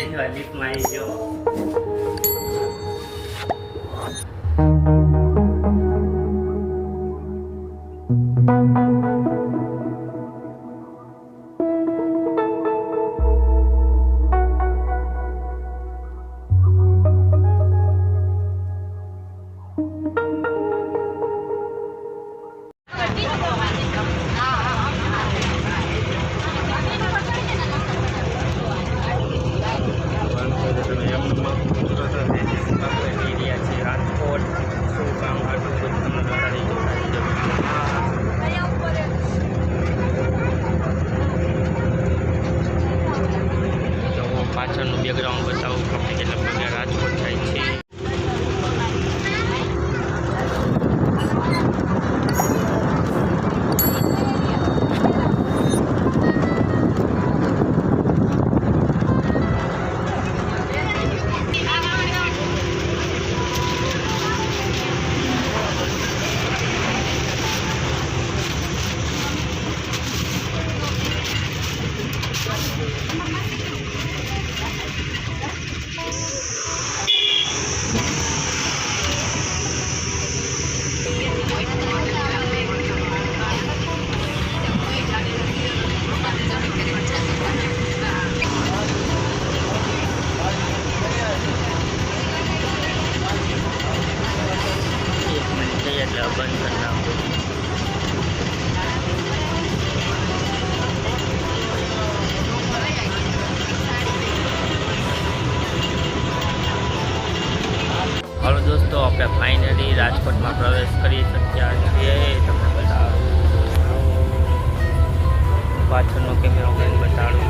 લિફ્ટમાં આવી ગયો. પાછળનું બેકગ્રાઉન્ડ બતાવું આપણે કેટલા પગે રાજકોટ થાય છે. એટલે બંધ કરી નાખું. હાલો દોસ્તો, આપણે ફાઇનલી રાજકોટમાં પ્રવેશ કરી શક્યા છીએ. તમને બતાવું, પાછળનો કેમેરો મેન બતાડું.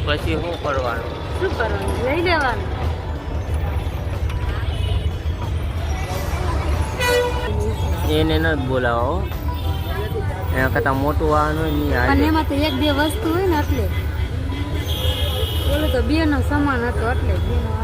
પછી શું કરવાનું? લઈ લેવાનું. એને ન બોલાવો, એના કરતાં મોટું વાહન હોય ને અને એમાં તો એક બે વસ્તુ હોય ને એટલે ઓલો તો બે નો સમાન હતો એટલે બેનો આવે.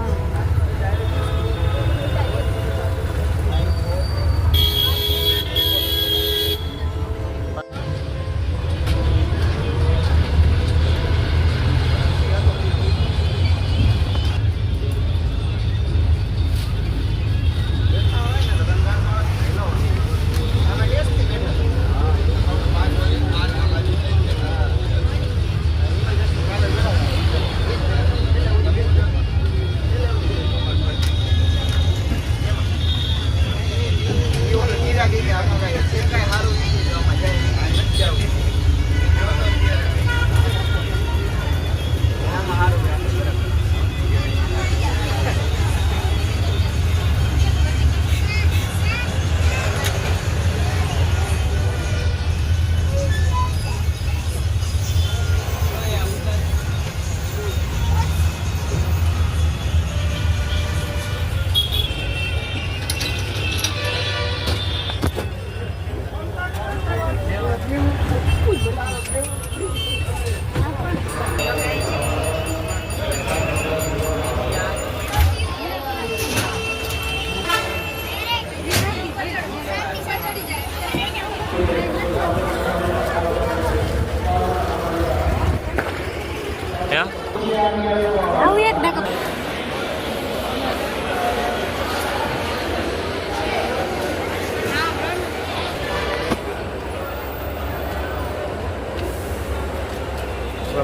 આવું એક ડાકો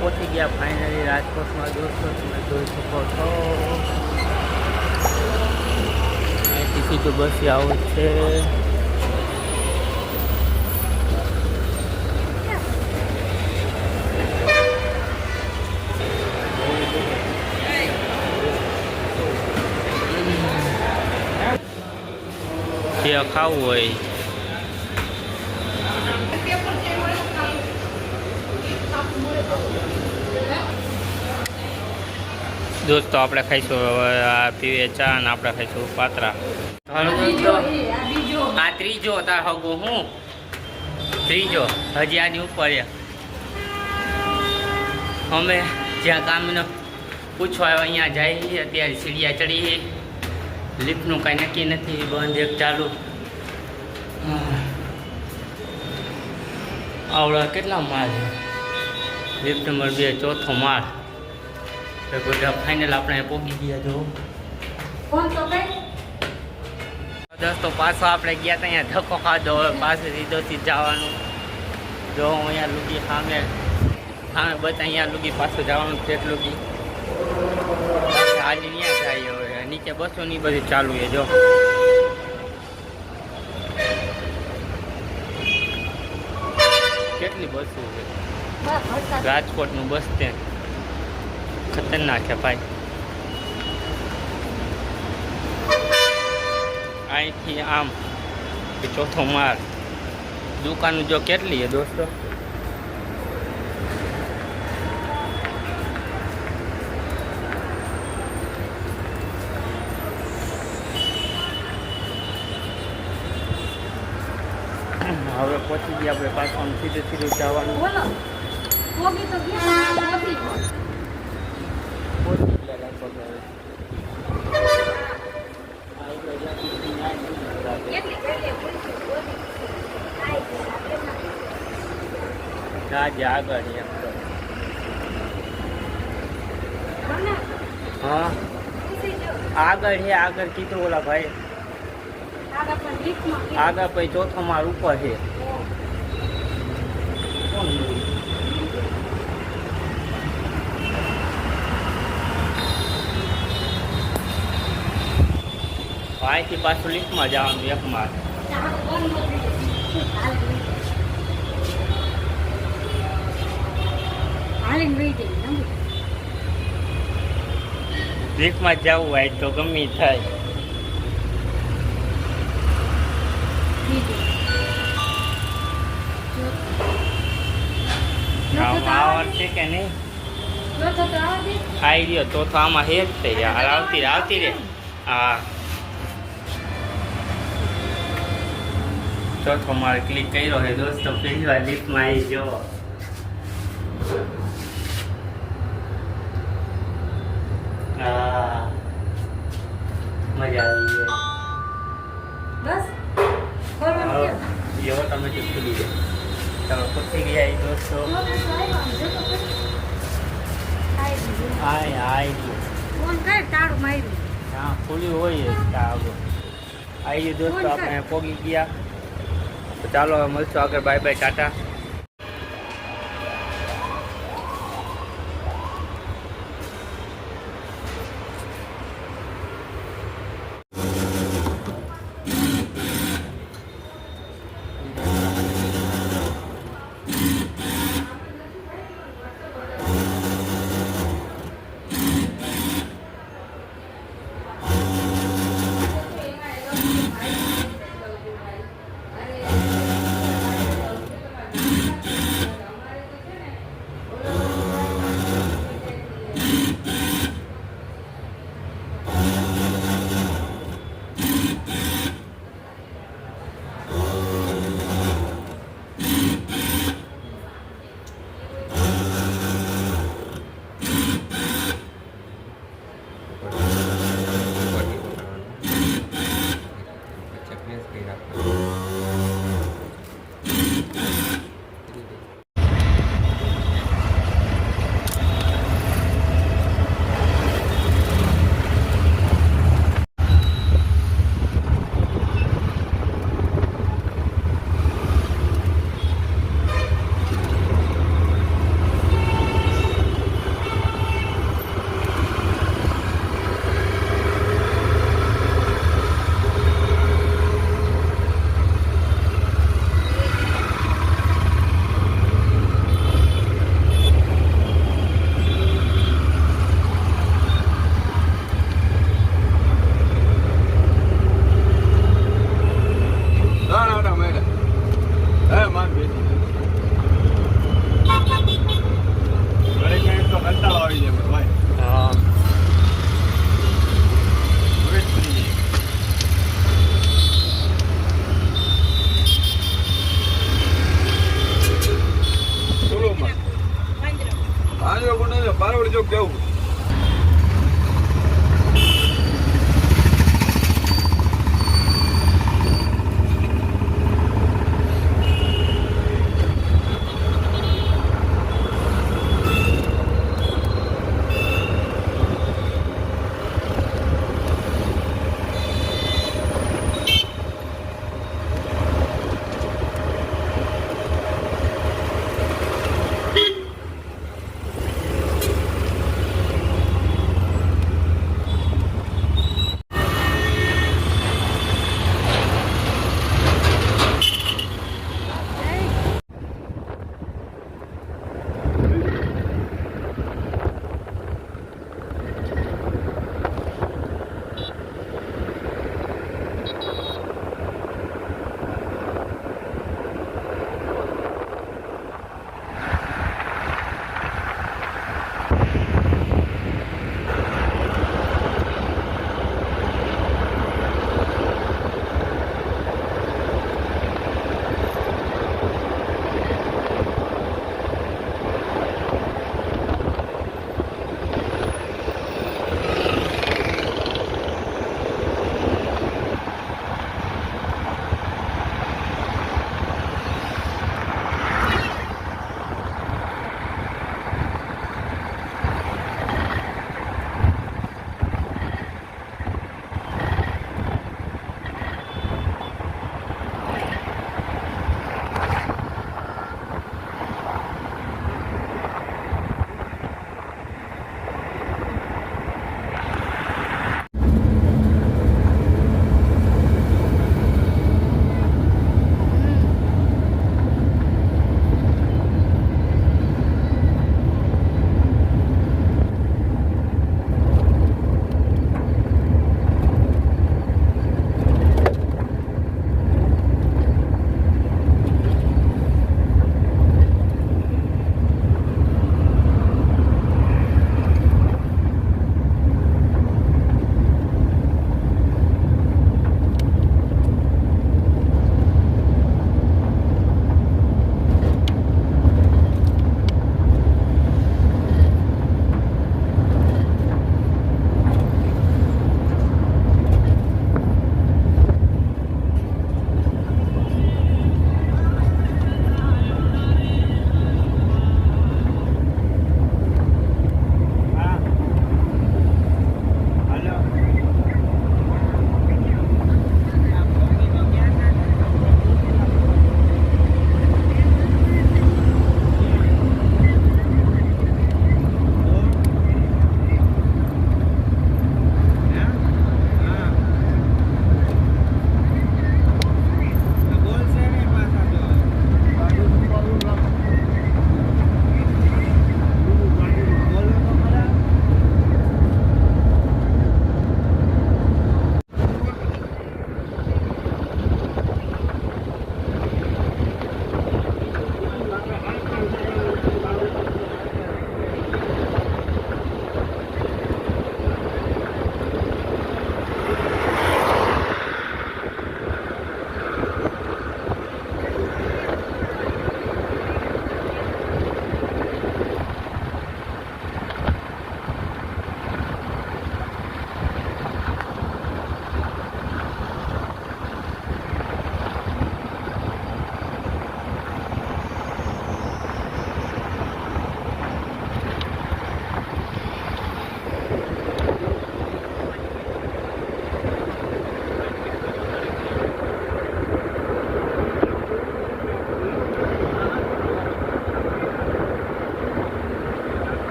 પહોંચી ગયા ફાઇનલી રાજકોટમાં. દોસ્તો તમે જોઈ શકો છો, અહીંથી સીધું બસ આવું છે. જે ખાવું હોય દોસ્તો આપણે ખાઈશું હવે આ પીવે ચા અને આપણે ખાઈશું પાત્રા. હાલો દોસ્તો, આ ત્રીજો તાર હગો હું ત્રીજો હજી આની ઉપર અમે જ્યાં કામને પૂછવા આવ્યા અહીંયા જાય અત્યારે સીડિયા ચડી લિફ્ટનું કાંઈ નક્કી નથી, બંધ એક ચાલુ. આવડા કેટલા માળ છે? લિફ્ટ નંબર 2 ચોથો માળ. બધા ફાઇનલ આપણે પહોંચી ગયા. જો દોસ્તો પાછો આપણે ગયા હતા અહીંયા ધક્કો ખાધો, હવે પાસે સીધોથી જવાનું. જો અહીંયા લુગી સામે બધા અહીંયા લુગી પાછું જવાનું છે. લુગી આજે ત્યાં જાય, હવે નીચે બસો ની બધી ચાલુ છે. જો કેટલી બસો છે. રાજકોટનું બસ સ્ટેન્ડ ખતરનાક છે ભાઈ. અહીંથી આમ ચોથો માળ. દુકાનો જો કેટલી છે દોસ્તો. હવે પહોંચી ગયા આપણે પાછું સીધું સીધું જવાનું. પહોંચી ગયા લગભગ હવે આગળ હા આગળ છે. આગળ કીધું ઓલા ભાઈ આગળ પછી ચોથો માળ ઉપર છે. અહીંથી પાછું લિફ્ટમાં જવાનું એક માળ. લિફ્ટમાં જવું હોય તો ગમે થાય. આવડ છે કે નહીં આવી ગયો તો આમાં હેર થઈ ગયા. આવતી રે. હા ચોથો મારે ક્લિક કર્યો છે દોસ્તો. પહેલી વાર લિફ્ટમાં આવી ગયો. હા મજા આવી ગઈ. બસ એવો તમે તો ખુલી જાય. તમે પૂછી ગયા દોસ્તો. હા ખુલ્લી હોય આવી દોસ્તો. આપણે પોગી ગયા. તો ચાલો હવે મળશું આગળ. Bye bye, Tata. દેવું.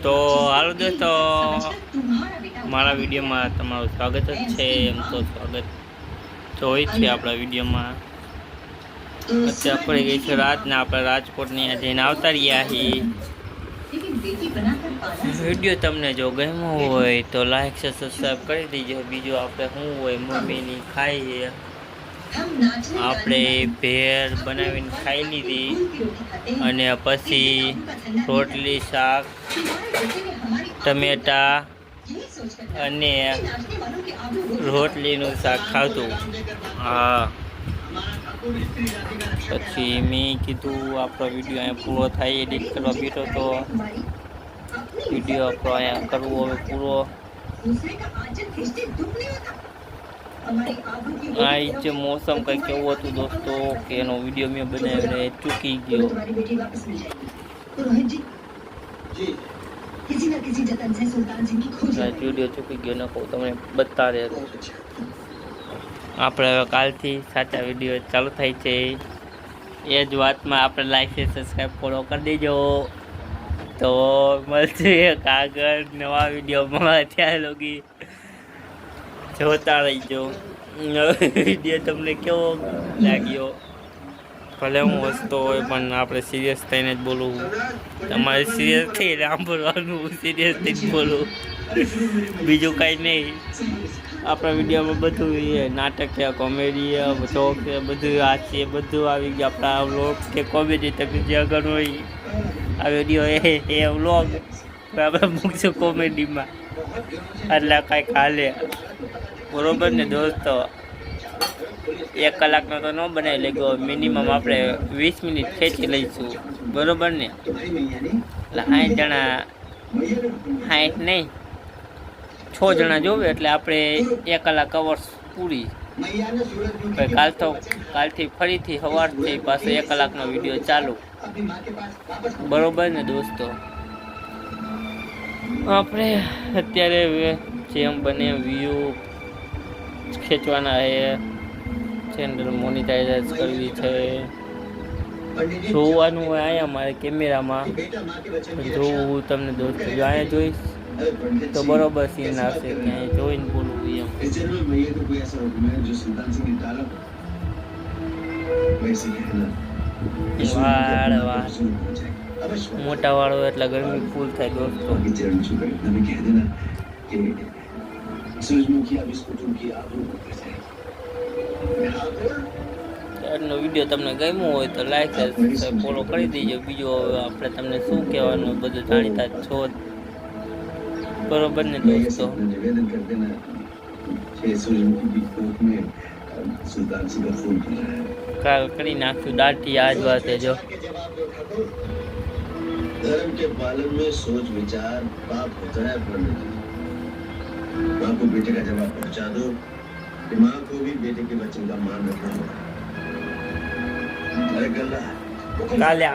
તો હાલો દોસ્તો, મારા વિડીયોમાં તમારું સ્વાગત જ છે. એમ તો સ્વાગત તો હોય છે આપણા વિડીયોમાં. અત્યારે પડી ગઈ છે રાત ને આપણે રાજકોટની જઈને આવતા રહ્યા છીએ. વિડીયો તમને જો ગમ્યો હોય તો લાઈક છે, સબસ્ક્રાઈબ કરી દેજો. બીજું આપણે શું હોય, મમ્મીની ખાઈએ આપણે ભેળ બનાવીને ખાઈ લીધી અને પછી રોટલી, શાક, ટમેટા અને રોટલીનું શાક ખાધું. હા. પછી મેં કીધું આપણો વિડીયો અહીંયા પૂરો થાય, એડિટ કરવા બેઠો તો વિડીયો આપણો અહીંયા કરવો હવે પૂરો. આ જે મોસમ કંઈક એવું હતું દોસ્તો કે એનો વિડીયો મેં બનાવીને ચૂકી ગયો. વિડીયો ચૂકી ગયો ન કહું તમને બતાડે. આપણે હવે કાલથી સાચા વિડીયો ચાલુ થાય છે. એ જ વાતમાં આપણે લાઈક છે, સબસ્ક્રાઈબ ફોલો કરી દેજો. તો મળશે એક આગળ નવા વિડીયોમાં. ત્યાં લોગી જોતા રહીજો. વિડીયો તમને કેવો લાગ્યો? ભલે હું હસતો હોય પણ આપણે સિરિયસ થઈને જ બોલું. તમારે સિરિયસ થઈ સાંભળવાનું, સિરિયસ થઈને બોલું, બીજું કાંઈ નહીં. આપણા વિડીયોમાં બધું નાટક છે, કોમેડી જોક છે, બધું હાસ્ય બધું આવી ગયું. આપણા વ્લોગ કે કોમેડી તમે જે આગળ હોય આ વિડીયો એ વ્લોગ આપણે મૂકશું કોમેડીમાં, એટલે કાંઈક હાલે. બરોબર ને દોસ્તો? 1 કલાકનો તો ન બનાવી લેગો, મિનિમમ આપણે 20 મિનિટ ખેંચી લઈશું. બરોબર ને? એટલે 60 જણા, 60 નહીં 6 જણા જોવે એટલે આપણે 1 કલાક અવર્સ પૂરી. કાલથી ફરીથી સવારથી પાછો 1 કલાકનો વિડીયો ચાલુ. બરોબર ને દોસ્તો? આપણે અત્યારે જેમ બને વ્યૂ ખેંચવાના છે, ચેનલ મોનિટાઈઝ કરવી છે, જોવાનું હોય અહીંયા મારે કેમેરામાં જોવું તમને દોસ્તો. જો અહીંયા જોઈશ તો બરોબર સીન આવશે, ત્યાં જોઈને બોલવું એમ. વાળ મોટા વાળો એટલે ગરમી ફૂલ થાય દોસ્તો. આજનો વિડીયો તમને ગમ્યો હોય તો લાઈક ફોલો કરી દેજો. બીજો આપણે તમને શું કહેવાનું બધું જાણીતા છો. બરોબર ને દોસ્તો? કાલ કરી નાખશું દાટી આજ વાતે. જો धर्म के पालन में सोच विचार पाप होता है, पर माँ को बेटे का जवाब पहुंचा दो कि माँ को भी बेटे के वचन का मान रखना होगा. अरे गल्ला કાલે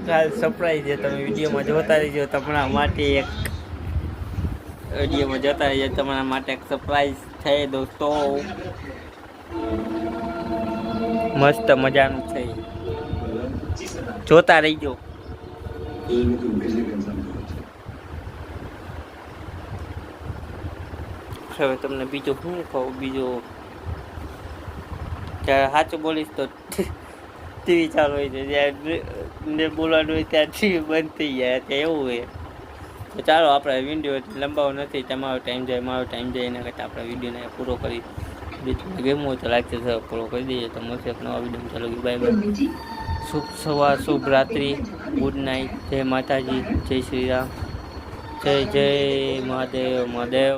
કાલ સરપ્રાઈઝ છે, તમે વિડીયોમાં જોતા રહીજો. તમારા માટે એક વિડીયોમાં જોતા રહીજો, તમારા માટે એક સરપ્રાઈઝ છે દોસ્તો. મસ્ત મજાનું છે, જોતા રહીજો. હવે તમને બીજું શું કહું? બીજું જ્યારે સાચું બોલીશ તો ટીવી ચાલુ હોય છે, જ્યારે બોલવાનું હોય ત્યાં ટીવી બંધ થઈ જાય, ત્યાં એવું હોય. તો ચાલો આપણે વિડીયો લંબાવો નથી, તમારો ટાઈમ જાય મારો ટાઈમ જાય, એના કરતાં આપણે વિડીયોને પૂરો કરી. બીજું ગમ્યું હોય તો લાઈક છે પૂરો કરી દઈએ. તો મળશે એક નવા વિડીયો. ચાલો બાય બાય. શુભ સવાર, શુભ રાત્રિ, ગુડ નાઇટ. જય માતાજી, જય શ્રી રામ, જય જય મહાદેવ મહાદેવ.